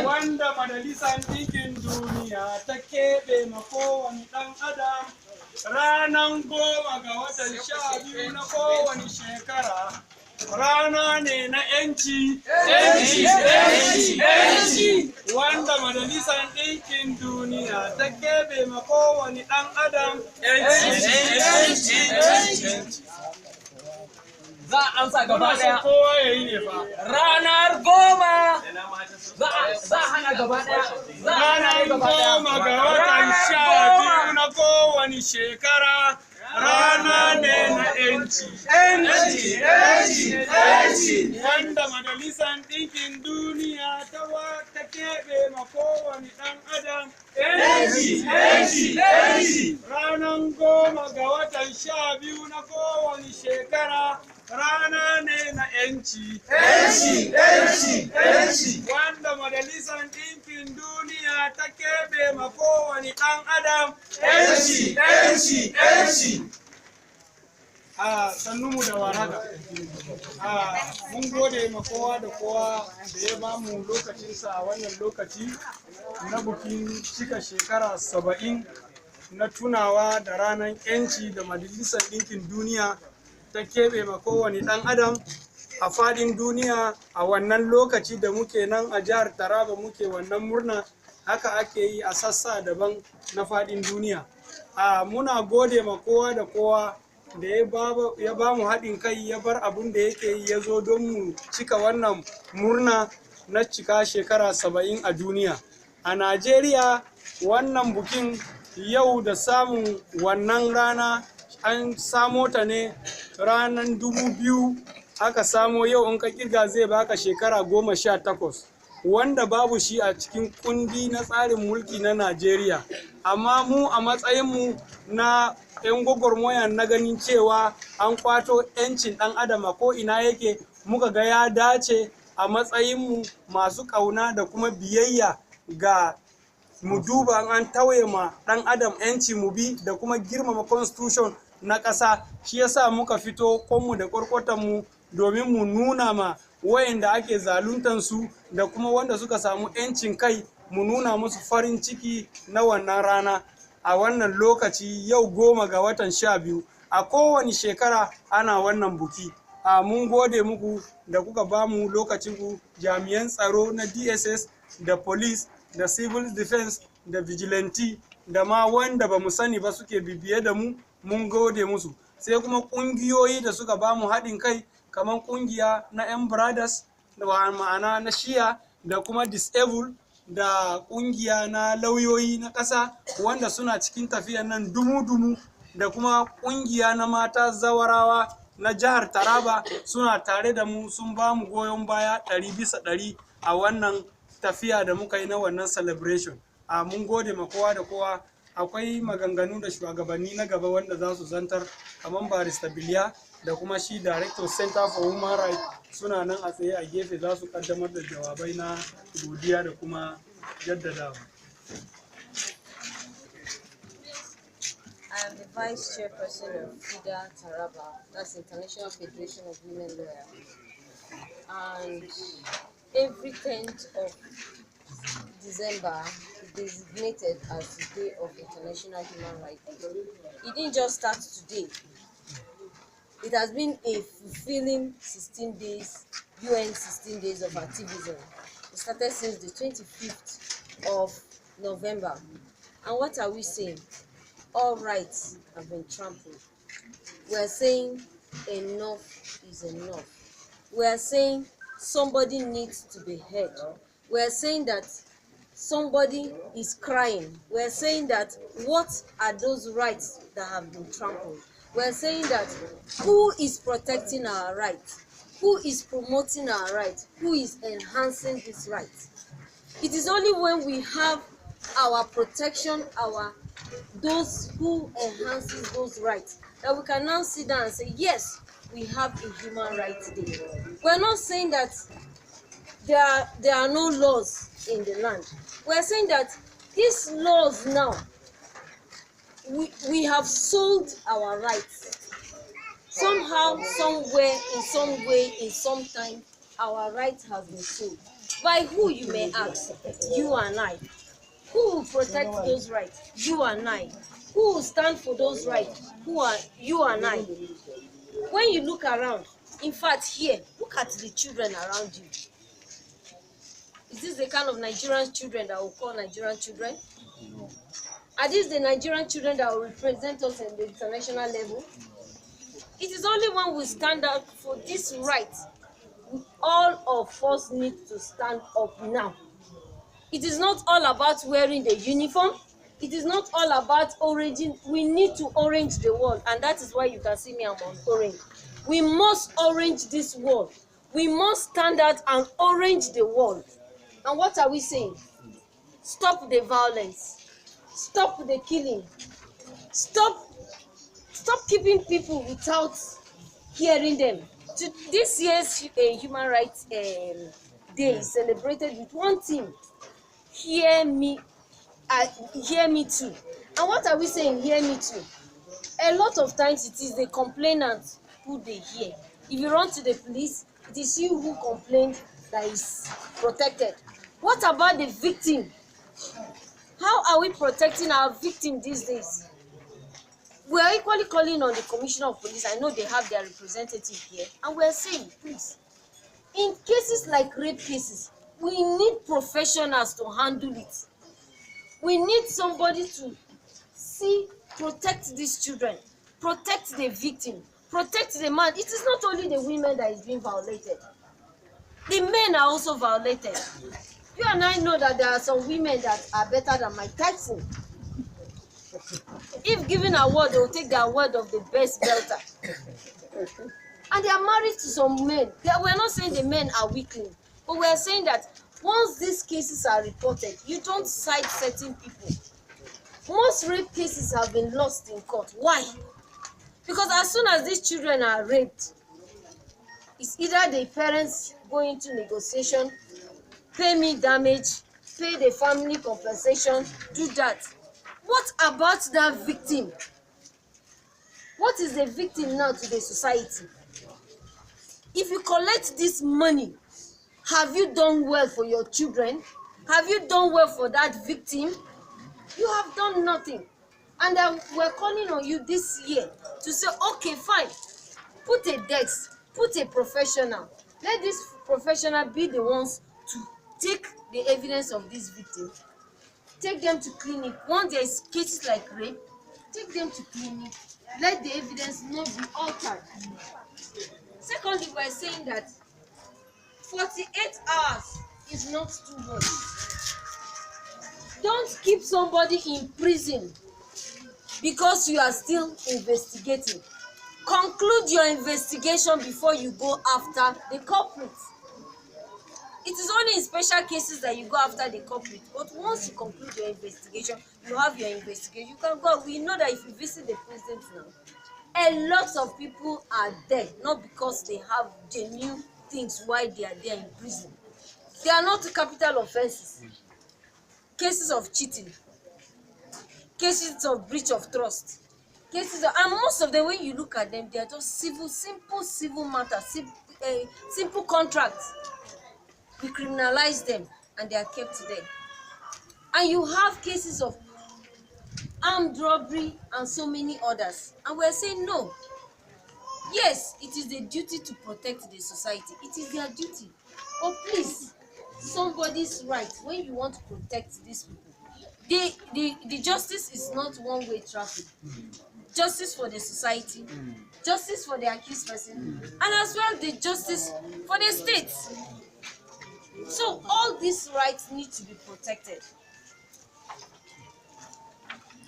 wanda Majalisar Ɗinkin Duniya ta keɓe ma kowane ɗan adam ranar 10 ga watan 12 na kowane shekara. Rana ne na ‘yanci, wanda Majalisar Ɗinkin Duniya ta keɓe ma kowane ɗan adam ‘yanci. Za a amsa gaba ɗaya. Kowa ya yi ne fa. Ranar 10 za a hana gaba ɗaya. Ranar 10 ga watan 12 na kowane shekara. Rana ne na ‘yanci, wanda Majalisar Ɗinkin Duniya ta keɓe ma kowane ɗan adam Ranar 10 ga watan 12 na kowane shekara. Rana ne na ‘yanci, wanda Majalisar Ɗinkin Duniya ta keɓe ma kowane ɗan adam sannu mu da warhaka. Mun gode ma kowa da kowa da ya ba mu lokacinsa a wannan lokaci na bukin cika shekara 70 na tunawa da ranar ‘yanci da Majalisar Ɗinkin Duniya ta keɓe ma kowane ɗan adam a faɗin duniya. A wannan lokaci da muke nan a jihar Taraba muke wannan murna, haka ake yi a sassa daban na faɗin duniya. Muna gode ma kowa da kowa da ya ba mu haɗin kai, ya bar abin da yake yi ya zo don mu cika wannan murna na cika shekara 70 a duniya. A Najeriya wannan bukin yau da samun wannan rana an samo ta ne ranar 2000 aka samo. Yau in ka kirga zai baka shekara 18, wanda babu shi a cikin kundi na tsarin mulki na Najeriya. Amma mu a matsayinmu na 'yan gwagwarmaya na ganin cewa an kwato 'yancin ɗan adam a ko'ina yake, muka ga ya dace a matsayinmu masu ƙauna da kuma biyayya ga mu duba an tauye ma ɗan adam 'yanci mu bi da kuma girmama constitution na ƙasa. Shi yasa muka fito kwanmu da ƙwarƙwatanmu domin mu nuna ma wayanda ake zaluntansu da kuma wanda suka samu 'yancin kai, mu nuna musu farin ciki na wannan rana a wannan lokaci yau 10 ga watan 12. A kowane shekara ana wannan buki. Mun gode muku da kuka ba mu lokacinku, jami'an tsaro na DSS da police da civil defense da vigilante da ma wanda ba mu sani ba suke bibiye da mu, mun gode musu. Sai kuma ƙungiyoyi da suka ba mu haɗin kai, kamar ƙungiya na 'yan brothers da ma'ana na shiya da kuma disable da ƙungiya na lauyoyi na ƙasa wanda suna cikin tafiyan nan dumu-dumu, da kuma ƙungiya na mata zawarawa na jihar Taraba suna tare da mu, sun ba mu goyon baya 100% a wannan tafiya da muka yi na wannan celebration. Mun gode ma kowa da kowa. Akwai maganganu da shugabanni na gaba wanda za su zantar, kamar barista Biliya da kuma shi director Center for Human Rights suna nan a tsaye a gefe, za su kaddamar da jawabai na godiya da kuma jaddadawa. I am the Vice Chairperson of FIDA Taraba, that's International Federation of Women Lawyers. And every 10th of December is designated as the Day of International Human Rights. It didn't just start today. It has been a fulfilling 16 days, UN 16 days of activism. It started since the 25th of November. And what are we saying? All rights have been trampled. We are saying enough is enough. We are saying somebody needs to be heard. We are saying that somebody is crying. We are saying that what are those rights that have been trampled? We are saying that who is protecting our rights? Who is promoting our rights? Who is enhancing these rights? It is only when we have our protection, those who enhances those rights, that we can now sit down and say, yes, we have a human rights day. We're not saying that there are no laws in the land. We're saying that these laws now, we have sold our rights. Somehow, somewhere, in some way, in some time, our rights have been sold. By who, you may ask? You and I. Who will protect those rights? You and I. Who will stand for those rights? Who are you and I? When you look around, in fact here, look at the children around you. Is this the kind of Nigerian children that will call Nigerian children? Are these the Nigerian children that will represent us in the international level? It is only when we stand out for this right, all of us need to stand up now. It is not all about wearing the uniform. It is not all about oranging. We need to orange the world, and that is why you can see me, I'm on orange. We must orange this world. We must stand out and orange the world. And what are we saying? Stop the violence. Stop the killing. Stop keeping people without hearing them. This year's Human Rights Day is celebrated with one theme: hear me too. And what are we saying? Hear me too. A lot of times it is the complainant who they hear. If you run to the police, it is you who complained that is protected. What about the victim? How are we protecting our victim these days? We are equally calling on the Commissioner of Police. I know they have their representative here, and we are saying, please, in cases like rape cases, we need professionals to handle it. We need somebody to protect these children, protect the victim, protect the man. It is not only the women that is being violated. The men are also violated. You and I know that there are some women that are better than Mike Tyson. If given an award, they will take the award of the best belter. And they are married to some men. We are not saying the men are weakling, but we are saying that once these cases are reported, you don't cite certain people. Most rape cases have been lost in court. Why? Because as soon as these children are raped, it's either the parents go into negotiation, pay me damage, pay the family compensation, do that. What about that victim? What is the victim now to the society? If you collect this money, have you done well for your children? Have you done well for that victim? You have done nothing. And we're calling on you this year to say, okay, fine, put a desk, put a professional. Let this professional be the ones to take the evidence of this victim, take them to clinic. Once there is cases like rape, take them to clinic. Let the evidence not be altered. Secondly, we're saying that 48 hours is not too much. Don't keep somebody in prison because you are still investigating. Conclude your investigation before you go after the culprits. It is only in special cases that you go after the culprit. But once you conclude your investigation, you have your investigation, you can go. We know that if you visit the president now, a lot of people are there, not because they have genuine things why they are there in prison. They are not capital offenses. Cases of cheating, cases of breach of trust, and most of them, when you look at them, they are just simple civil matters, simple contracts. We criminalize them and they are kept there. And you have cases of armed robbery and so many others. And we're saying no. Yes, it is the duty to protect the society. It is their duty. But please, somebody's right when you want to protect these people. The justice is not one-way traffic. Justice for the society, justice for the accused person, and as well the justice for the state. So all these rights need to be protected.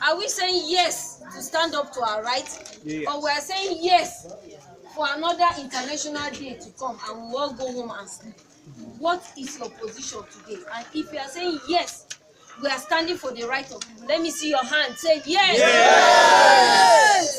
Are we saying yes to stand up to our rights? Yes. Or we are saying yes for another international day to come and we all go home and sleep? What is your position today? And if you are saying yes, we are standing for the right of people, let me see your hand. Say yes. Yes.